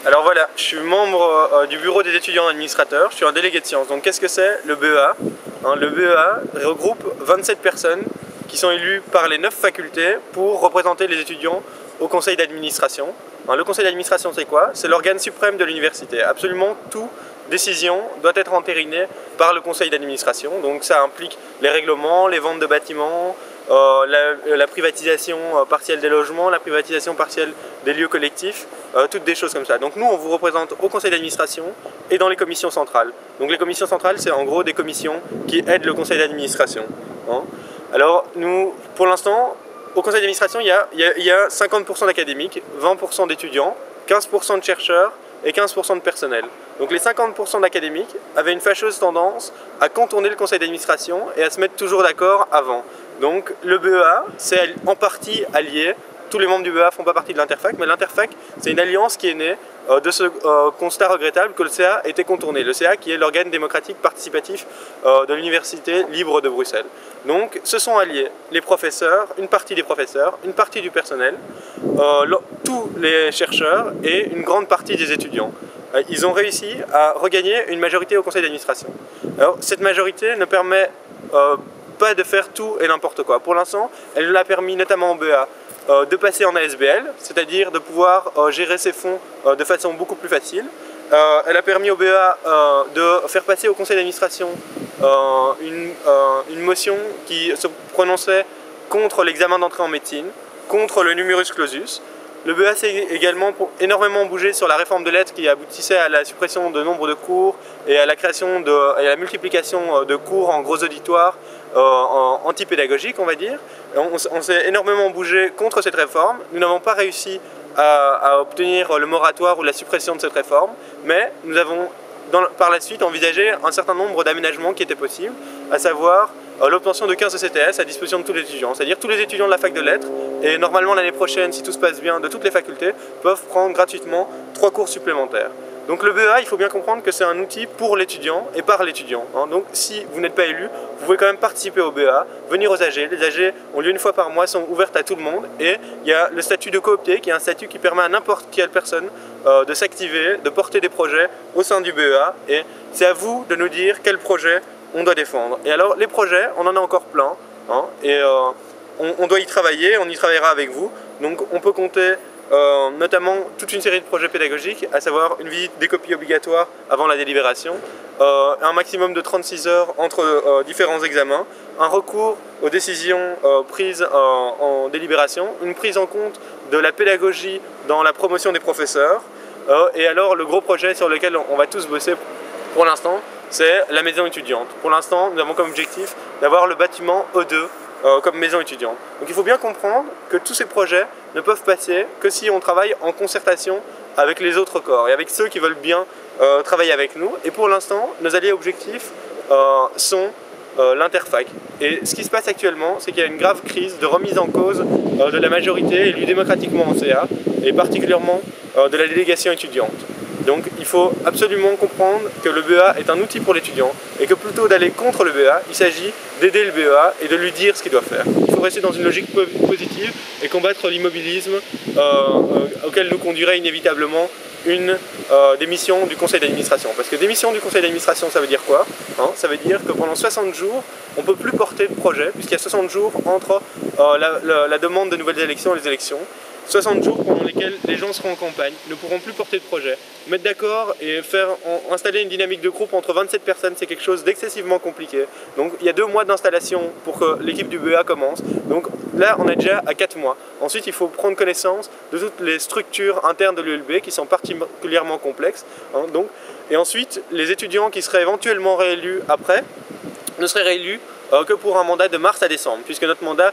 Alors voilà, je suis membre du bureau des étudiants administrateurs, je suis un délégué de sciences. Donc qu'est-ce que c'est le BEA? Le BEA regroupe 27 personnes qui sont élues par les 9 facultés pour représenter les étudiants au conseil d'administration. Le conseil d'administration, c'est quoi? C'est l'organe suprême de l'université. Absolument toute décision doit être entérinée par le conseil d'administration. Donc ça implique les règlements, les ventes de bâtiments, la privatisation partielle des logements, la privatisation partielle des lieux collectifs, toutes des choses comme ça. Donc nous, on vous représente au conseil d'administration et dans les commissions centrales. Donc les commissions centrales, c'est en gros des commissions qui aident le conseil d'administration. Alors nous, pour l'instant, au conseil d'administration, il y a 50% d'académiques, 20% d'étudiants, 15% de chercheurs et 15% de personnel. Donc les 50% d'académiques avaient une fâcheuse tendance à contourner le conseil d'administration et à se mettre toujours d'accord avant. Donc le BEA, c'est en partie allié. Tous les membres du BEA ne font pas partie de l'Interfac, mais l'Interfac, c'est une alliance qui est née de ce constat regrettable que le CA était contourné. Le CA qui est l'organe démocratique participatif de l'Université libre de Bruxelles. Donc ce sont alliés les professeurs, une partie des professeurs, une partie du personnel, tous les chercheurs et une grande partie des étudiants. Ils ont réussi à regagner une majorité au conseil d'administration. Alors cette majorité ne permet pas de faire tout et n'importe quoi. Pour l'instant, elle l'a permis notamment au BEA de passer en ASBL, c'est-à-dire de pouvoir gérer ses fonds de façon beaucoup plus facile. Elle a permis au BEA de faire passer au conseil d'administration une motion qui se prononçait contre l'examen d'entrée en médecine, contre le numerus clausus. Le BEA s'est également énormément bougé sur la réforme de lettres qui aboutissait à la suppression de nombre de cours et à la création et à la multiplication de cours en gros auditoires antipédagogiques, on va dire. On s'est énormément bougé contre cette réforme. Nous n'avons pas réussi à obtenir le moratoire ou la suppression de cette réforme, mais nous avons par la suite envisagé un certain nombre d'aménagements qui étaient possibles, à savoir l'obtention de 15 ECTS à disposition de tous les étudiants, c'est-à-dire tous les étudiants de la fac de lettres, et normalement l'année prochaine, si tout se passe bien, de toutes les facultés, peuvent prendre gratuitement 3 cours supplémentaires. Donc le BEA, il faut bien comprendre que c'est un outil pour l'étudiant et par l'étudiant. Donc si vous n'êtes pas élu, vous pouvez quand même participer au BEA, venir aux AG. Les AG ont lieu une fois par mois, sont ouvertes à tout le monde, et il y a le statut de coopté, qui est un statut qui permet à n'importe quelle personne de s'activer, de porter des projets au sein du BEA, et c'est à vous de nous dire quel projet on doit défendre. Et alors les projets, on en a encore plein, et on doit y travailler, on y travaillera avec vous. Donc on peut compter notamment toute une série de projets pédagogiques, à savoir une visite des copies obligatoires avant la délibération, un maximum de 36 heures entre différents examens, un recours aux décisions prises en délibération, une prise en compte de la pédagogie dans la promotion des professeurs, et alors le gros projet sur lequel on va tous bosser pour l'instant, c'est la maison étudiante. Pour l'instant, nous avons comme objectif d'avoir le bâtiment E2 comme maison étudiante. Donc il faut bien comprendre que tous ces projets ne peuvent passer que si on travaille en concertation avec les autres corps et avec ceux qui veulent bien travailler avec nous. Et pour l'instant, nos alliés objectifs sont l'Interfac. Et ce qui se passe actuellement, c'est qu'il y a une grave crise de remise en cause de la majorité élue démocratiquement en CA, et particulièrement de la délégation étudiante. Donc il faut absolument comprendre que le BEA est un outil pour l'étudiant et que plutôt d'aller contre le BEA, il s'agit d'aider le BEA et de lui dire ce qu'il doit faire. Il faut rester dans une logique positive et combattre l'immobilisme auquel nous conduirait inévitablement une démission du conseil d'administration. Parce que démission du conseil d'administration, ça veut dire quoi? Ça veut dire que pendant 60 jours, on ne peut plus porter de projet, puisqu'il y a 60 jours entre la demande de nouvelles élections et les élections. 60 jours pendant lesquels les gens seront en campagne, ne pourront plus porter de projet. Mettre d'accord et installer une dynamique de groupe entre 27 personnes, c'est quelque chose d'excessivement compliqué. Donc il y a 2 mois d'installation pour que l'équipe du BEA commence. Donc là, on est déjà à 4 mois. Ensuite, il faut prendre connaissance de toutes les structures internes de l'ULB qui sont particulièrement complexes. Et ensuite, les étudiants qui seraient éventuellement réélus après ne seraient réélus que pour un mandat de mars à décembre, puisque notre mandat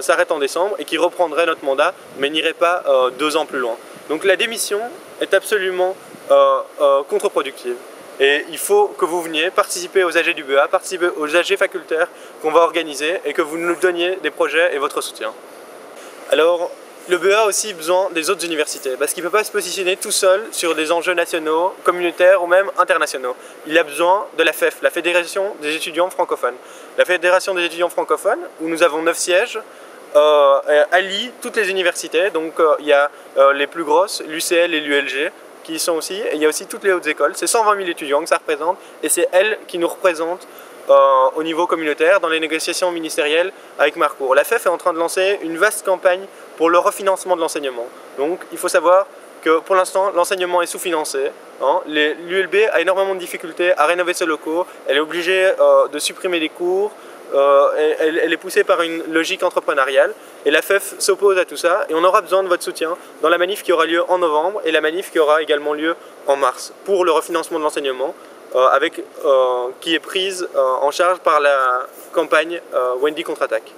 s'arrête en décembre et qui reprendrait notre mandat, mais n'irait pas 2 ans plus loin. Donc la démission est absolument contre-productive. Et il faut que vous veniez participer aux AG du BEA, participer aux AG facultaires qu'on va organiser et que vous nous donniez des projets et votre soutien. Alors, le BEA a aussi besoin des autres universités, parce qu'il ne peut pas se positionner tout seul sur des enjeux nationaux, communautaires ou même internationaux. Il a besoin de la FEF, la Fédération des étudiants francophones. La Fédération des étudiants francophones, où nous avons 9 sièges, allie toutes les universités. Donc il y a les plus grosses, l'UCL et l'ULG, qui y sont aussi, et il y a aussi toutes les hautes écoles. C'est 120 000 étudiants que ça représente, et c'est elles qui nous représentent au niveau communautaire dans les négociations ministérielles avec Marcourt. La FEF est en train de lancer une vaste campagne pour le refinancement de l'enseignement. Donc il faut savoir que pour l'instant l'enseignement est sous-financé. L'ULB a énormément de difficultés à rénover ses locaux, elle est obligée de supprimer des cours, elle est poussée par une logique entrepreneuriale et la FEF s'oppose à tout ça et on aura besoin de votre soutien dans la manif qui aura lieu en novembre et la manif qui aura également lieu en mars pour le refinancement de l'enseignement qui est prise en charge par la campagne Wendy contre-attaque.